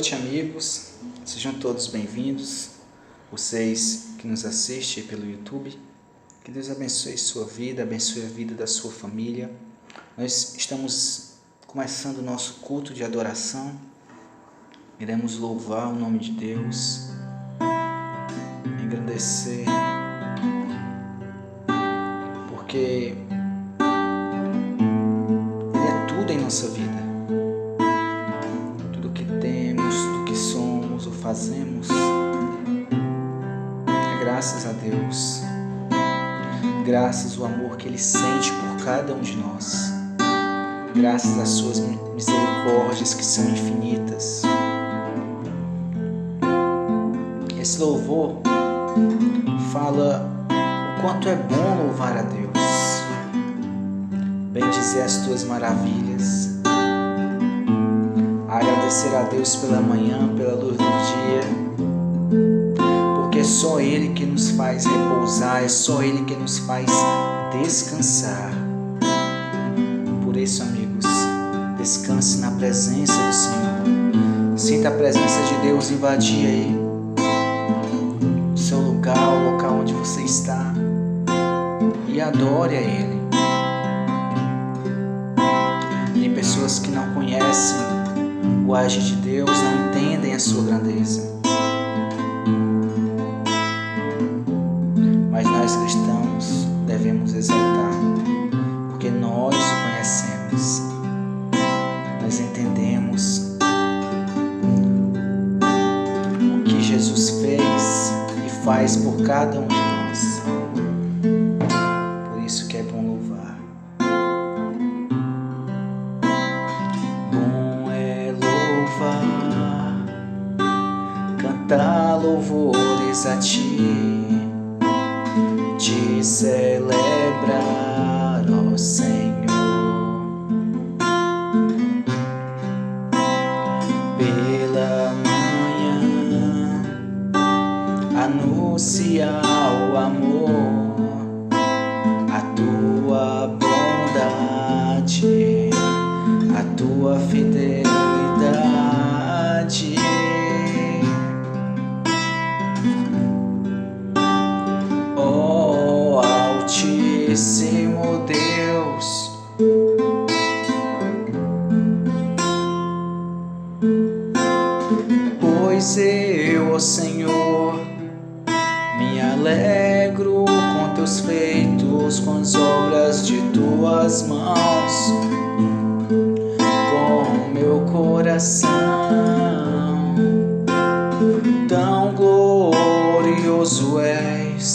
noite, amigos. Sejam todos bem-vindos. Vocês que nos assistem pelo YouTube. Que Deus abençoe sua vida, abençoe a vida da sua família. Nós estamos começando o nosso culto de adoração. Iremos louvar o nome de Deus, engrandecer, porque Ele é tudo em nossa vida. Tudo que temos, tudo que somos ou fazemos é graças a Deus, graças ao amor que Ele sente por cada um de nós, graças às suas misericórdias que são infinitas. Esse louvor fala o quanto é bom louvar a Deus, bendizer as tuas maravilhas, agradecer a Deus pela manhã, pela luz do dia, porque é só Ele que nos faz repousar, é só Ele que nos faz descansar. Por isso, amigos, descanse na presença do Senhor. Sinta a presença de Deus invadir aí seu lugar, o local onde você está, e adore a Ele. Tem pessoas que não conhecem o agir de Deus, não entendem a sua grandeza, mas nós cristãos devemos exaltar, porque nós o conhecemos, nós entendemos o que Jesus fez faz por cada um de nós. Por isso que é bom louvar. Bom é louvar, cantar louvores a Ti, Te celebrar, ó Senhor. Pela anunciar o amor, a Tua bondade, a Tua fidelidade. Ó Altíssimo Deus, pois eu, ó Senhor, me alegro com Teus feitos, com as obras de Tuas mãos, com meu coração. Tão glorioso és,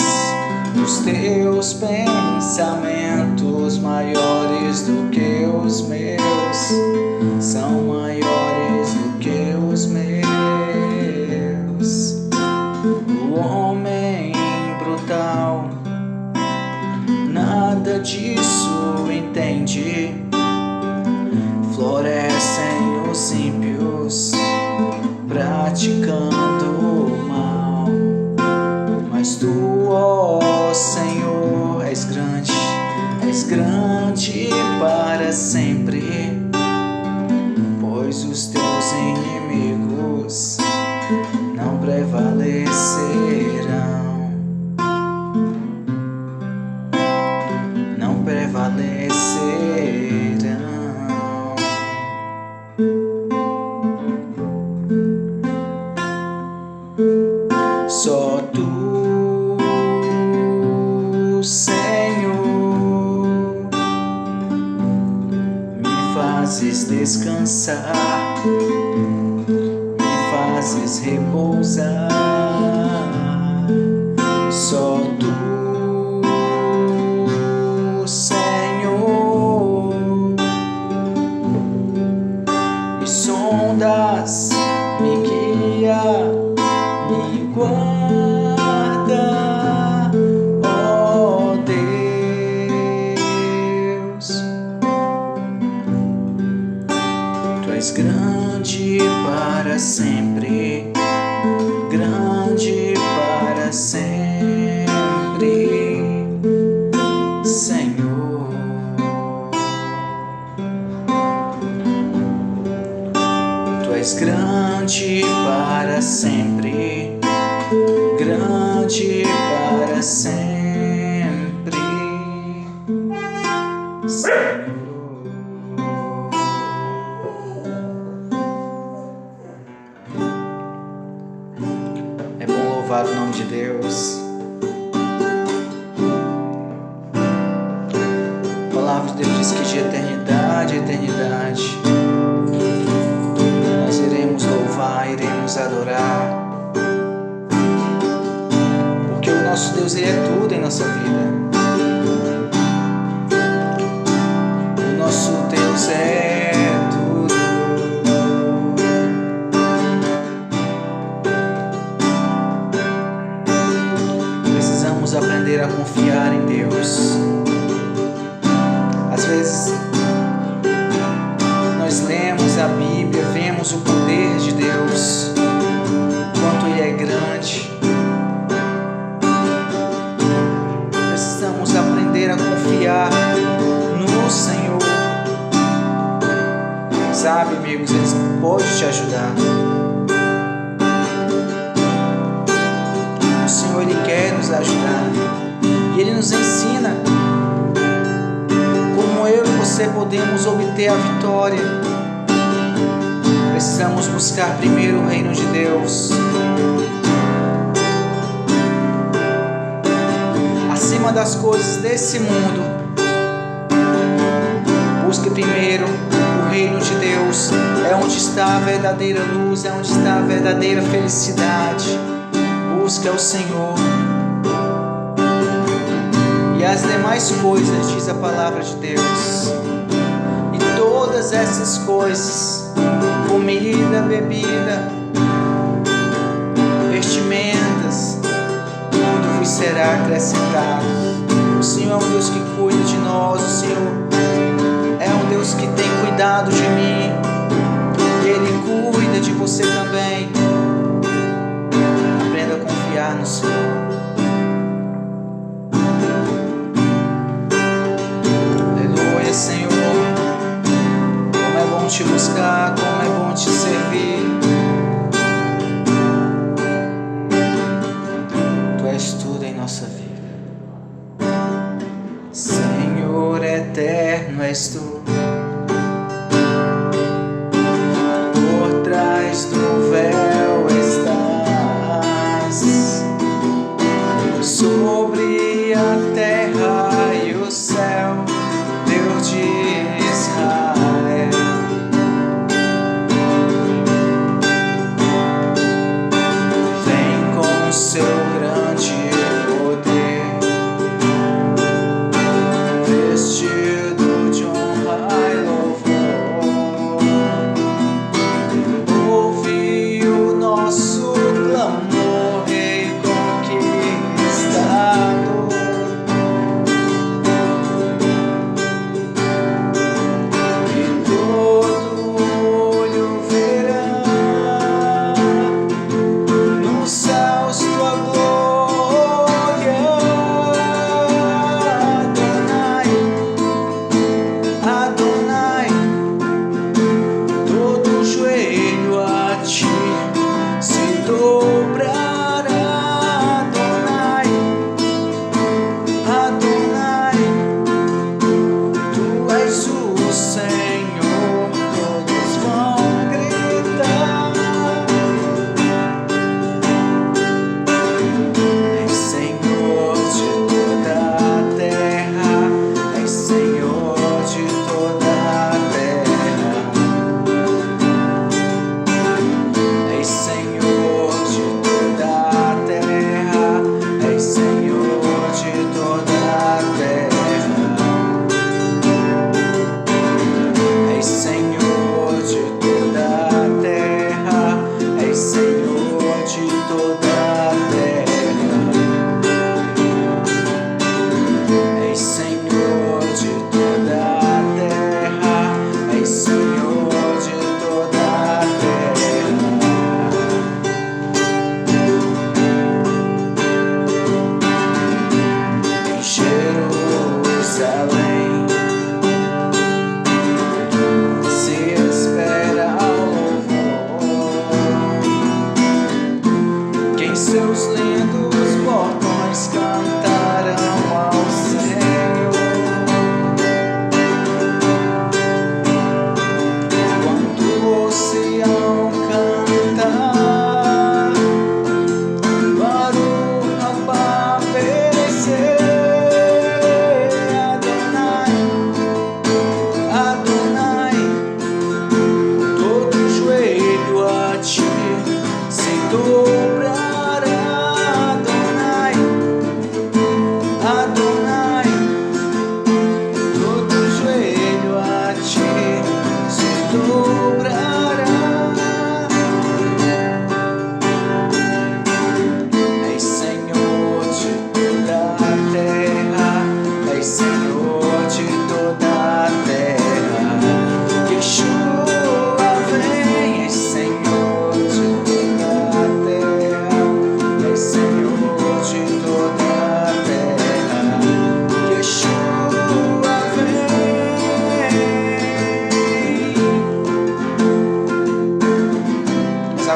os Teus pensamentos maiores do que os meus, são maiores do que os meus. O homem brutal nada disso entende, florescem os ímpios praticando o mal, mas Tu, ó Senhor, és grande para sempre, pois os Teus inimigos não prevalecerão, não prevalecerão. Só Tu, Senhor, me fazes descansar, fazes repousar. Só Tu, Senhor, me sondas, me guia, me guarda, ó Deus. Tu és grande para sempre, grande para sempre, Senhor. Tu és grande grande para sempre, grande para sempre, Senhor. É bom louvar o nome de Deus. A palavra de Deus diz que de eternidade a eternidade nós iremos louvar, iremos adorar, porque o nosso Deus, Ele é tudo em nossa vida. O nosso Deus é tudo. Precisamos aprender a confiar em Deus. Às vezes nós lemos a Bíblia, vemos o poder de Deus, quanto Ele é grande. Precisamos aprender a confiar no Senhor. Sabe, amigos, Ele pode te ajudar. O Senhor, Ele quer nos ajudar. E Ele nos ensina como eu e você podemos obter a vitória. Precisamos buscar primeiro o reino de Deus. Acima das coisas desse mundo, busque primeiro o reino de Deus. É onde está a verdadeira luz, é onde está a verdadeira felicidade. Busque ao Senhor. E as demais coisas, diz a palavra de Deus. E todas essas coisas, comida, bebida, vestimentas, tudo vos será acrescentado. O Senhor é um Deus que cuida de nós. O Senhor é um Deus que tem cuidado de mim. Ele cuida de você também. Aprenda a confiar no Senhor. Aleluia, Senhor. Como é bom te buscar, como é bom te servir. Tu és tudo em nossa vida. Senhor eterno és tu. Por trás do véu estás, sobre a terra e o céu, Deus de Israel.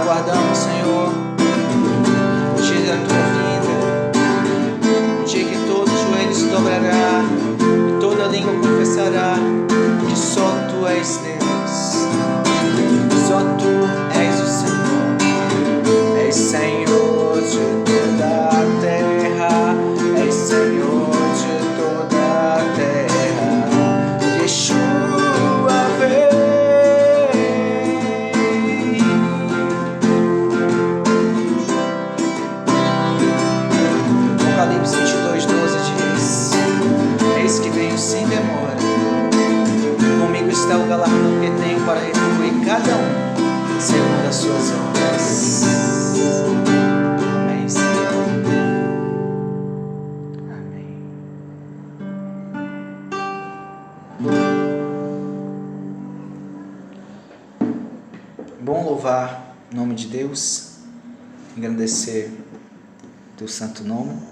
aguardamos, Senhor, o dia da tua vinda, o dia que todo joelho se dobrará e toda língua confessará que só tu és Deus, só tu és o Senhor, és Senhor de toda a terra, és Senhor de toda a terra. Yeshua vem. Apocalipse 22:12 diz: eis que venho sem demora, comigo está o galardão que tenho para retribuir cada um segundo as suas obras. Amém, Senhor. Amém. Bom louvar o nome de Deus, engrandecer teu santo nome.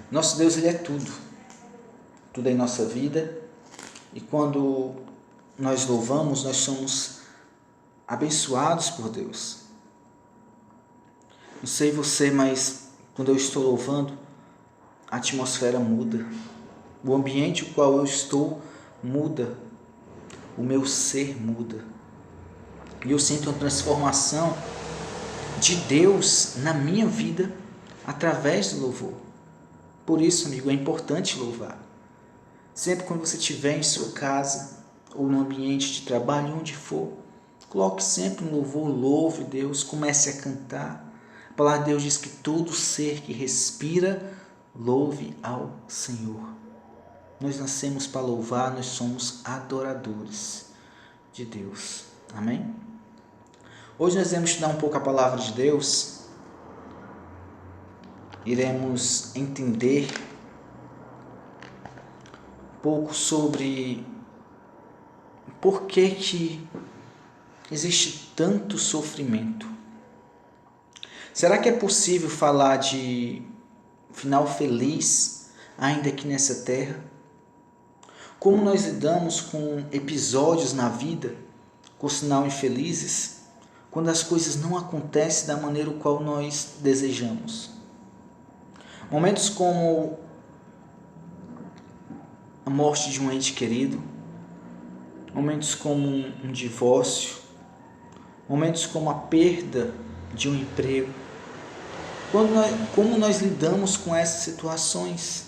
Nosso Deus, Ele é tudo em nossa vida, e quando nós louvamos, nós somos abençoados por Deus. Não sei você, mas quando eu estou louvando, a atmosfera muda, o ambiente no qual eu estou muda, o meu ser muda, e eu sinto uma transformação de Deus na minha vida através do louvor. Por isso, amigo, é importante louvar. Sempre quando você estiver em sua casa ou no ambiente de trabalho, onde for, coloque sempre um louvor, louve Deus, comece a cantar. A palavra de Deus diz que todo ser que respira, louve ao Senhor. Nós nascemos para louvar, nós somos adoradores de Deus. Amém? Hoje nós vamos estudar um pouco a palavra de Deus. Iremos entender um pouco sobre por que existe tanto sofrimento. Será que é possível falar de final feliz ainda aqui nessa terra? Como nós lidamos com episódios na vida, com sinal infelizes, quando as coisas não acontecem da maneira qual nós desejamos? Momentos como a morte de um ente querido, momentos como um divórcio, momentos como a perda de um emprego. Como nós lidamos com essas situações?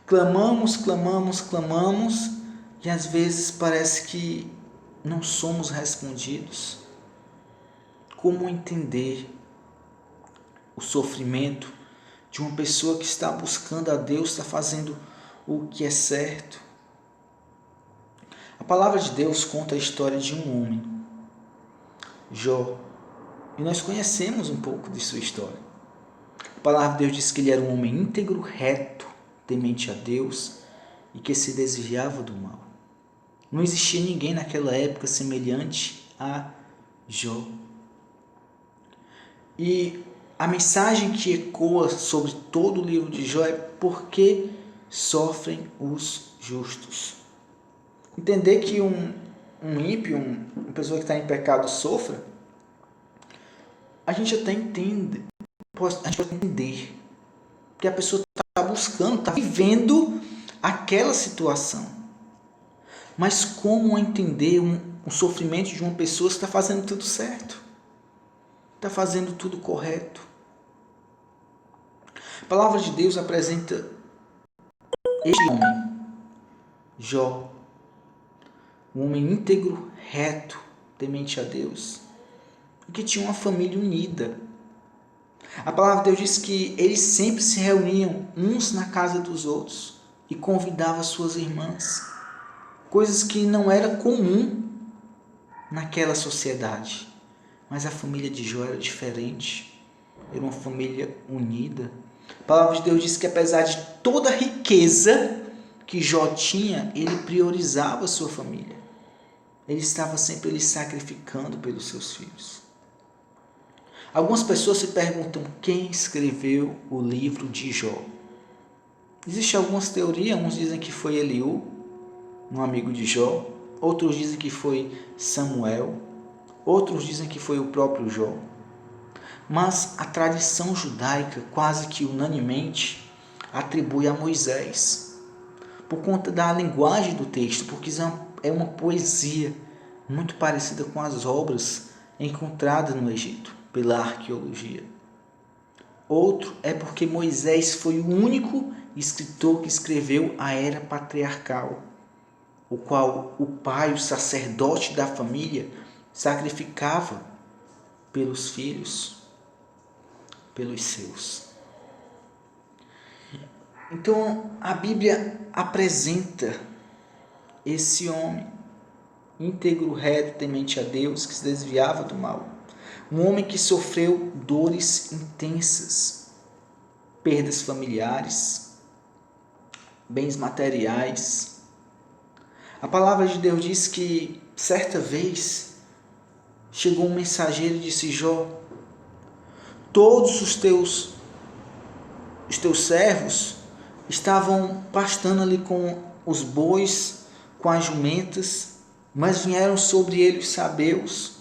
Clamamos e às vezes parece que não somos respondidos. Como entender o sofrimento de uma pessoa que está buscando a Deus, está fazendo o que é certo? A palavra de Deus conta a história de um homem, Jó, e nós conhecemos um pouco de sua história. A palavra de Deus diz que ele era um homem íntegro, reto, temente a Deus e que se desviava do mal. Não existia ninguém naquela época semelhante a Jó. E a mensagem que ecoa sobre todo o livro de Jó é: por que sofrem os justos? Entender que um ímpio, uma pessoa que está em pecado sofra, a gente até entende, a gente pode entender, porque a pessoa está buscando, está vivendo aquela situação. Mas como entender o sofrimento de uma pessoa que está fazendo tudo certo? Está fazendo tudo correto? A palavra de Deus apresenta este homem, Jó, um homem íntegro, reto, temente a Deus, e que tinha uma família unida. A palavra de Deus diz que eles sempre se reuniam uns na casa dos outros e convidavam suas irmãs, coisas que não era comum naquela sociedade. Mas a família de Jó era diferente, era uma família unida. A palavra de Deus diz que apesar de toda a riqueza que Jó tinha, ele priorizava a sua família. Ele estava sempre sacrificando pelos seus filhos. Algumas pessoas se perguntam quem escreveu o livro de Jó. Existem algumas teorias, uns dizem que foi Eliú, um amigo de Jó, outros dizem que foi Samuel, outros dizem que foi o próprio Jó. Mas a tradição judaica, quase que unanimemente, atribui a Moisés, por conta da linguagem do texto, porque é uma poesia muito parecida com as obras encontradas no Egito, pela arqueologia. Outro é porque Moisés foi o único escritor que escreveu a era patriarcal, o qual o pai, o sacerdote da família, sacrificava pelos filhos, pelos seus. Então, a Bíblia apresenta esse homem íntegro, reto, temente a Deus, que se desviava do mal. Um homem que sofreu dores intensas, perdas familiares, bens materiais. A palavra de Deus diz que, certa vez, chegou um mensageiro e disse: Jó, todos os teus servos estavam pastando ali com os bois, com as jumentas, mas vieram sobre eles os sabeus,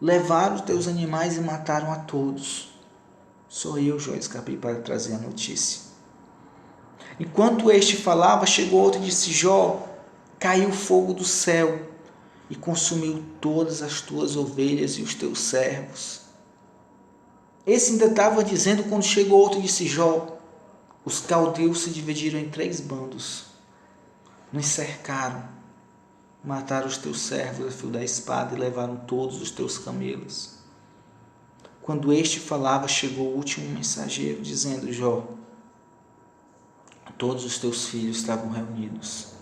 levaram os teus animais e mataram a todos. Só eu, Jó, escapei para trazer a notícia. Enquanto este falava, chegou outro e disse: Jó, caiu fogo do céu e consumiu todas as tuas ovelhas e os teus servos. Esse ainda estava dizendo quando chegou outro e disse: Jó, os caldeus se dividiram em 3 bandos, nos cercaram, mataram os teus servos a fio da espada e levaram todos os teus camelos. Quando este falava, chegou o último mensageiro, dizendo: Jó, todos os teus filhos estavam reunidos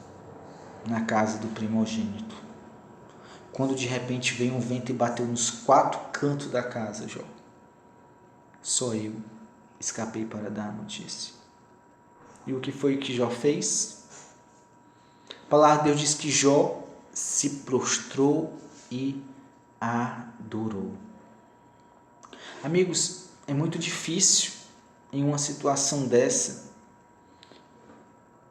na casa do primogênito. Quando de repente veio um vento e bateu nos 4 cantos da casa, Jó. Só eu escapei para dar a notícia. E o que foi que Jó fez? A palavra de Deus diz que Jó se prostrou e adorou. Amigos, é muito difícil em uma situação dessa,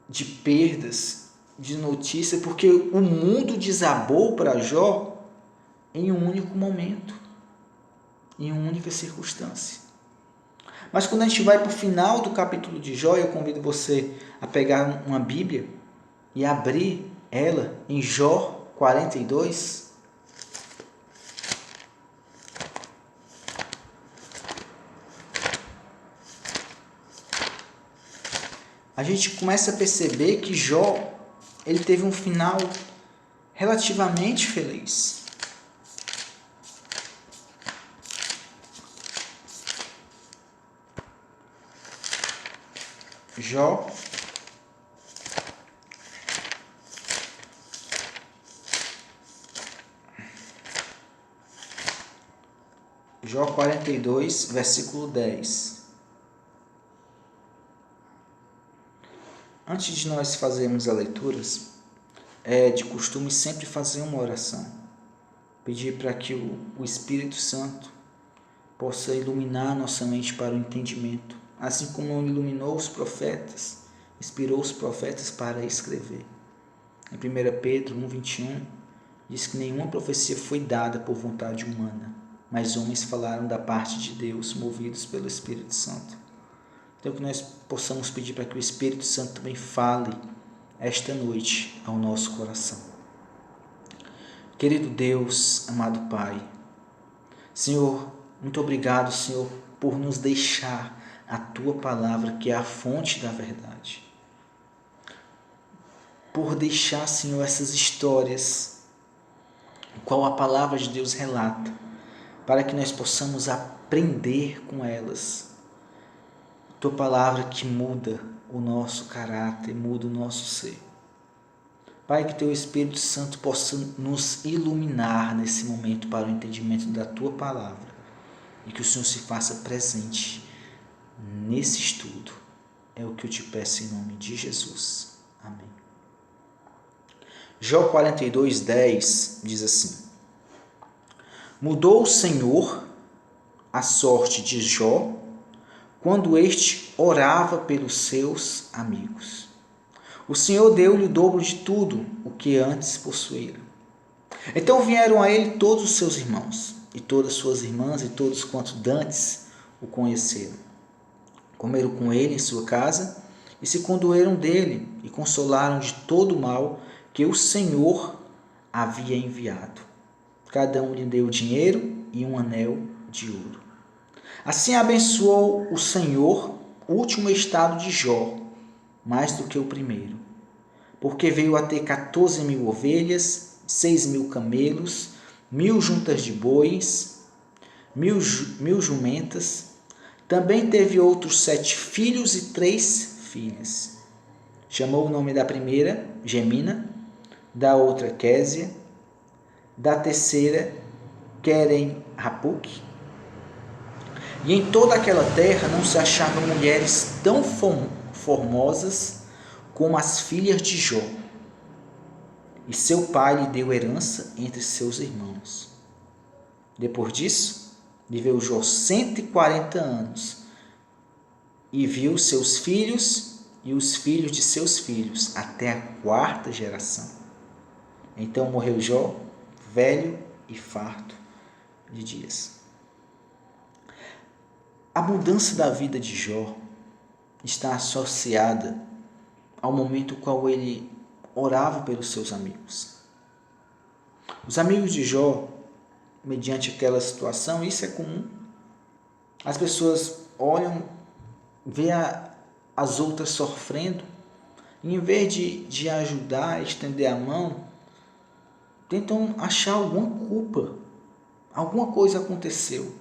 de perdas, de notícia, porque o mundo desabou para Jó em um único momento, em uma única circunstância. Mas quando a gente vai para o final do capítulo de Jó, eu convido você a pegar uma Bíblia e abrir ela em Jó 42. A gente começa a perceber que Jó, ele teve um final relativamente feliz. Jó 42, versículo 10. Antes de nós fazermos a leitura, é de costume sempre fazer uma oração. Pedir para que o Espírito Santo possa iluminar nossa mente para o entendimento. Assim como iluminou os profetas, inspirou os profetas para escrever. Em 1 Pedro 1,21, diz que nenhuma profecia foi dada por vontade humana, mas homens falaram da parte de Deus, movidos pelo Espírito Santo. Então que nós possamos pedir para que o Espírito Santo também fale esta noite ao nosso coração. Querido Deus, amado Pai, Senhor, muito obrigado, Senhor, por nos deixar a Tua palavra, que é a fonte da verdade. Por deixar, Senhor, essas histórias, qual a palavra de Deus relata, para que nós possamos aprender com elas. Tua palavra que muda o nosso caráter, muda o nosso ser. Pai, que Teu Espírito Santo possa nos iluminar nesse momento para o entendimento da Tua palavra e que o Senhor se faça presente nesse estudo. É o que eu te peço em nome de Jesus. Amém. Jó 42, 10 diz assim: Mudou o Senhor a sorte de Jó quando este orava pelos seus amigos. O Senhor deu-lhe o dobro de tudo o que antes possuíra. Então vieram a ele todos os seus irmãos, e todas suas irmãs, e todos quantos dantes o conheceram. Comeram com ele em sua casa, e se condoeram dele, e consolaram de todo o mal que o Senhor havia enviado. Cada um lhe deu dinheiro e um anel de ouro. Assim abençoou o Senhor o último estado de Jó, mais do que o primeiro, porque veio a ter 14.000 ovelhas, 6.000 camelos, 1.000 juntas de bois, 1.000 jumentas. Também teve outros 7 filhos e 3 filhas. Chamou o nome da primeira Gemina, da outra Késia, da terceira Querem-Rapuque. E em toda aquela terra não se achavam mulheres tão formosas como as filhas de Jó. E seu pai lhe deu herança entre seus irmãos. Depois disso, viveu Jó 140 anos e viu seus filhos e os filhos de seus filhos até a 4ª geração. Então morreu Jó, velho e farto de dias. A mudança da vida de Jó está associada ao momento no qual ele orava pelos seus amigos. Os amigos de Jó, mediante aquela situação, isso é comum. As pessoas olham, vê as outras sofrendo, e em vez de ajudar, estender a mão, tentam achar alguma culpa. Alguma coisa aconteceu.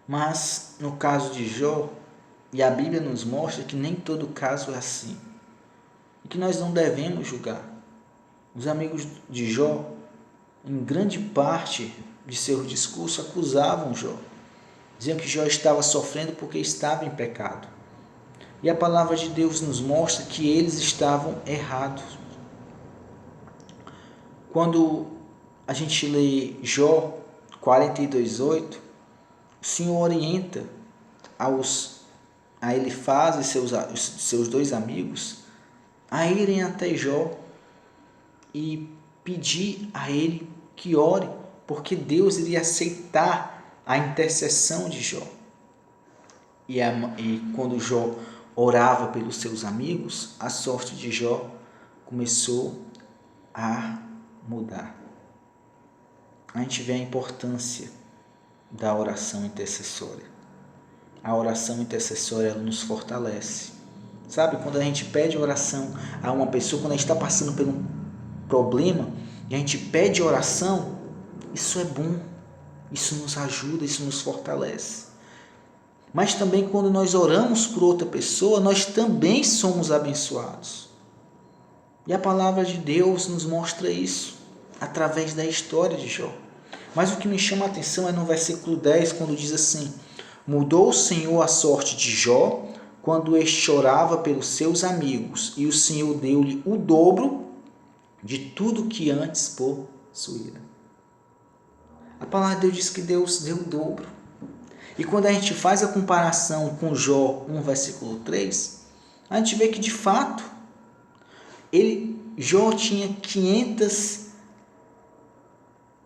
Mas no caso de Jó, e a Bíblia nos mostra que nem todo caso é assim, e que nós não devemos julgar. Os amigos de Jó, em grande parte de seu discurso, acusavam Jó. Diziam que Jó estava sofrendo porque estava em pecado. E a palavra de Deus nos mostra que eles estavam errados. Quando a gente lê Jó 42:8, o Senhor orienta a Elifaz e seus 2 amigos a irem até Jó e pedir a ele que ore, porque Deus iria aceitar a intercessão de Jó. E quando Jó orava pelos seus amigos, a sorte de Jó começou a mudar. A gente vê a importância da oração intercessória. A oração intercessória, ela nos fortalece. Sabe, quando a gente pede oração a uma pessoa, quando a gente está passando por um problema, e a gente pede oração, isso é bom, isso nos ajuda, isso nos fortalece. Mas também quando nós oramos por outra pessoa, nós também somos abençoados. E a palavra de Deus nos mostra isso, através da história de Jó. Mas o que me chama a atenção é no versículo 10, quando diz assim: mudou o Senhor a sorte de Jó, quando este chorava pelos seus amigos, e o Senhor deu-lhe o dobro de tudo que antes possuíra. A palavra de Deus diz que Deus deu o dobro. E quando a gente faz a comparação com Jó 1, versículo 3, a gente vê que de fato, Jó tinha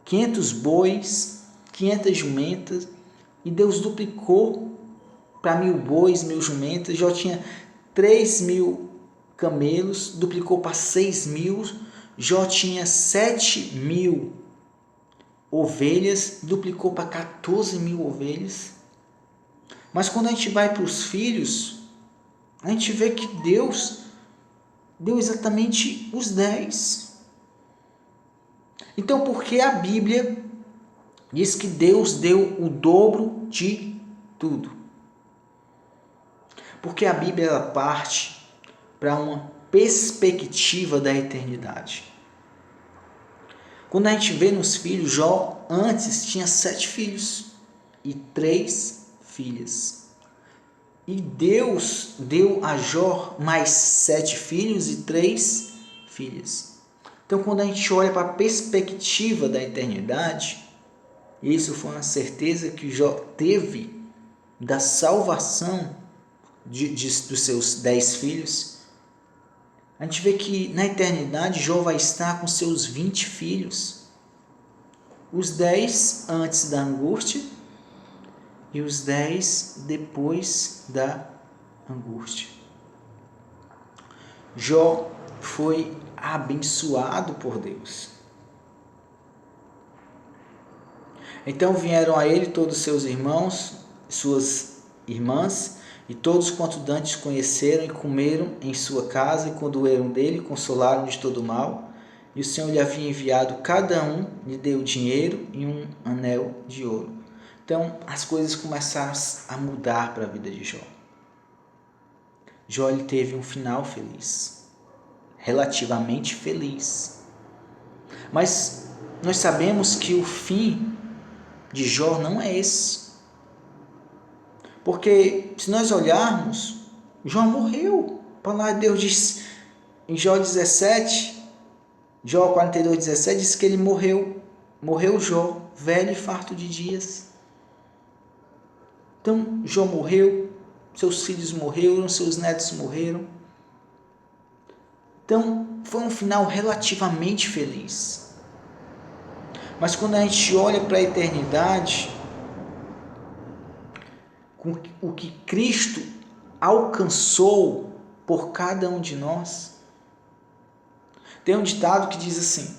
500 bois, 500 jumentas, e Deus duplicou para 1.000 bois, 1.000 jumentas. Jó tinha 3.000 camelos, duplicou para 6.000. Jó tinha 7.000 ovelhas, duplicou para 14.000 ovelhas. Mas quando a gente vai para os filhos, a gente vê que Deus deu exatamente os 10. Então, por que a Bíblia diz que Deus deu o dobro de tudo? Porque a Bíblia ela parte para uma perspectiva da eternidade. Quando a gente vê nos filhos, Jó antes tinha 7 filhos e 3 filhas. E Deus deu a Jó mais 7 filhos e 3 filhas. Então, quando a gente olha para a perspectiva da eternidade, isso foi uma certeza que Jó teve da salvação dos seus 10 filhos A gente vê que na eternidade Jó vai estar com seus 20 filhos. Os 10 antes da angústia e os 10 depois da angústia. Jó foi abençoado por Deus. Então vieram a ele todos seus irmãos, suas irmãs, e todos quanto dantes conheceram e comeram em sua casa, e quando eram dele, consolaram de todo mal. E o Senhor lhe havia enviado, cada um lhe deu dinheiro e um anel de ouro. Então as coisas começaram a mudar para a vida de Jó. Jó ele teve um final feliz, relativamente feliz. Mas nós sabemos que o fim de Jó não é esse. Porque se nós olharmos, Jó morreu. A palavra de Deus diz em Jó 17, Jó 42, 17, diz que ele morreu. Morreu Jó, velho e farto de dias. Então Jó morreu, seus filhos morreram, seus netos morreram. Então foi um final relativamente feliz. Mas quando a gente olha para a eternidade, com o que Cristo alcançou por cada um de nós, tem um ditado que diz assim: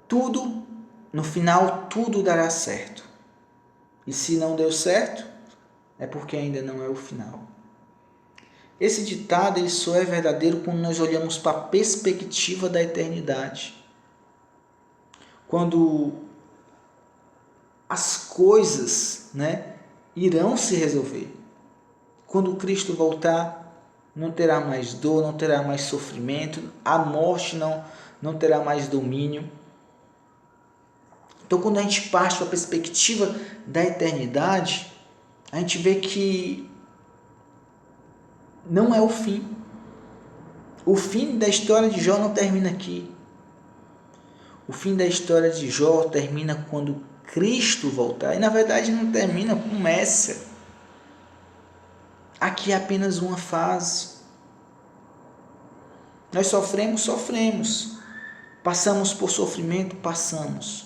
tudo, no final, tudo dará certo. E se não deu certo, é porque ainda não é o final. Esse ditado ele só é verdadeiro quando nós olhamos para a perspectiva da eternidade. Quando as coisas, irão se resolver. Quando Cristo voltar, não terá mais dor, não terá mais sofrimento, a morte não terá mais domínio. Então, quando a gente parte para a perspectiva da eternidade, a gente vê que não é o fim. O fim da história de Jó não termina aqui. O fim da história de Jó termina quando Cristo voltar. E na verdade não termina, começa. Aqui é apenas uma fase. Nós sofremos. Passamos por sofrimento, passamos.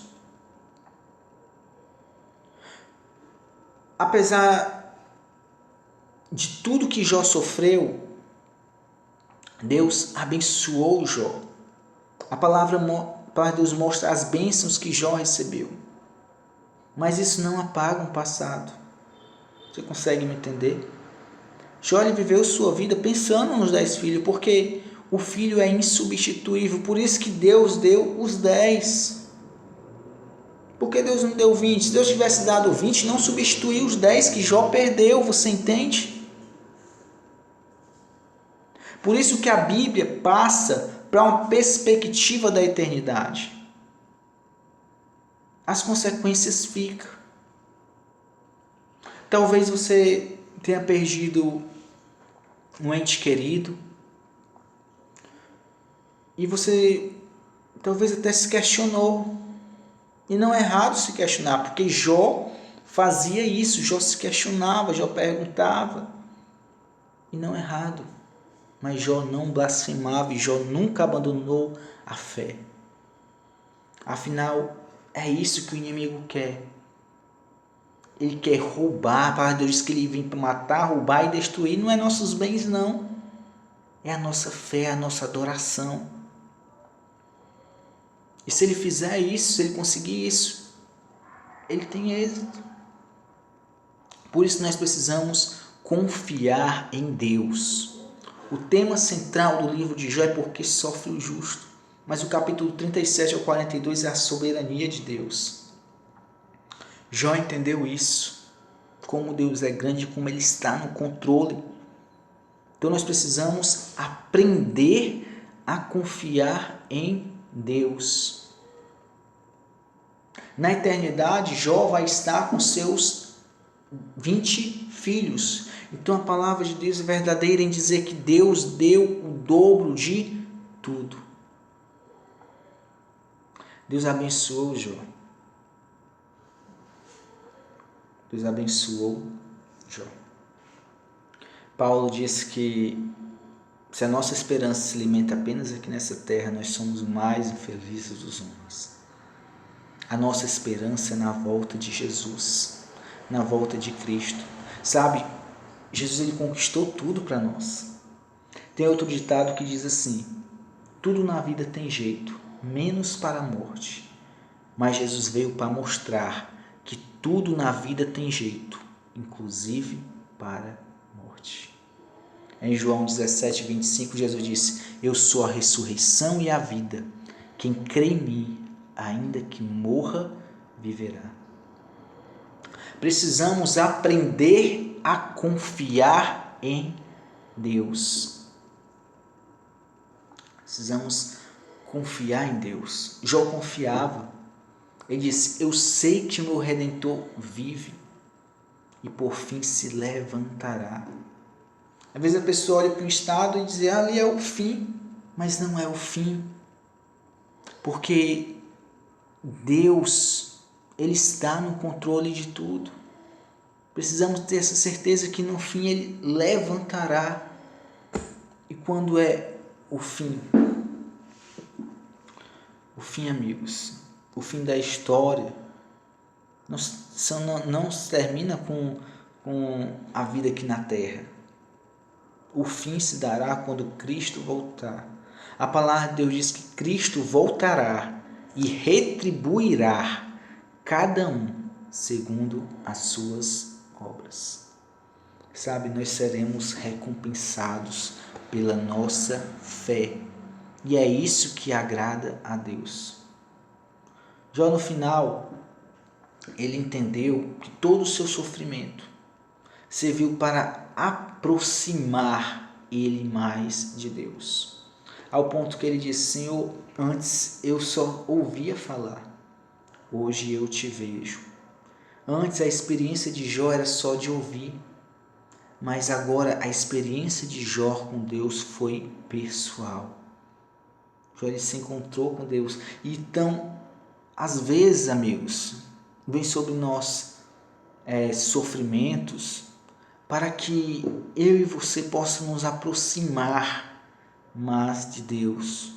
Apesar de tudo que Jó sofreu, Deus abençoou Jó. A palavra de Deus mostra as bênçãos que Jó recebeu. Mas isso não apaga um passado. Você consegue me entender? Jó viveu sua vida pensando nos 10 filhos, porque o filho é insubstituível. Por isso que Deus deu os 10. Por que Deus não deu 20? Se Deus tivesse dado 20, não substituiu os 10 que Jó perdeu, você entende? Por isso que a Bíblia passa para uma perspectiva da eternidade. As consequências ficam. Talvez você tenha perdido um ente querido e você talvez até se questionou. E não é errado se questionar, porque Jó fazia isso, Jó se questionava, Jó perguntava. E não é errado. Mas Jó não blasfemava e Jó nunca abandonou a fé. Afinal, é isso que o inimigo quer. Ele quer roubar. A palavra de Deus diz que ele vem para matar, roubar e destruir. Não é nossos bens, não. É a nossa fé, a nossa adoração. E se ele fizer isso, se ele conseguir isso, ele tem êxito. Por isso nós precisamos confiar em Deus. O tema central do livro de Jó é porque sofre o justo. Mas o capítulo 37 ao 42 é a soberania de Deus. Jó entendeu isso. Como Deus é grande, como Ele está no controle. Então nós precisamos aprender a confiar em Deus. Na eternidade, Jó vai estar com seus 20 filhos. Então a palavra de Deus é verdadeira em dizer que Deus deu o dobro de tudo. Deus abençoou Jó. Deus abençoou Jó. Paulo diz que se a nossa esperança se alimenta apenas aqui nessa terra, nós somos mais infelizes dos homens. A nossa esperança é na volta de Jesus, na volta de Cristo. Sabe, Jesus ele conquistou tudo para nós. Tem outro ditado que diz assim: tudo na vida tem jeito, menos para a morte. Mas Jesus veio para mostrar que tudo na vida tem jeito, inclusive para a morte. Em João 17:25, Jesus disse: eu sou a ressurreição e a vida. Quem crê em mim, ainda que morra, viverá. Precisamos aprender a confiar em Deus. Precisamos confiar em Deus. Jó confiava. Ele disse: eu sei que o meu Redentor vive e por fim se levantará. Às vezes a pessoa olha para um estado e diz: ali é o fim, mas não é o fim. Porque Deus, Ele está no controle de tudo. Precisamos ter essa certeza que no fim Ele levantará. E quando é o fim? O fim, amigos, o fim da história não se termina com a vida aqui na terra. O fim se dará quando Cristo voltar. A palavra de Deus diz que Cristo voltará e retribuirá cada um segundo as suas obras. Sabe, nós seremos recompensados pela nossa fé. E é isso que agrada a Deus. Jó no final, ele entendeu que todo o seu sofrimento serviu para aproximar ele mais de Deus. Ao ponto que ele disse: Senhor, antes eu só ouvia falar, hoje eu te vejo. Antes a experiência de Jó era só de ouvir, mas agora a experiência de Jó com Deus foi pessoal. Jó ele se encontrou com Deus. Então, às vezes, amigos, vem sobre nós sofrimentos para que eu e você possamos nos aproximar mais de Deus.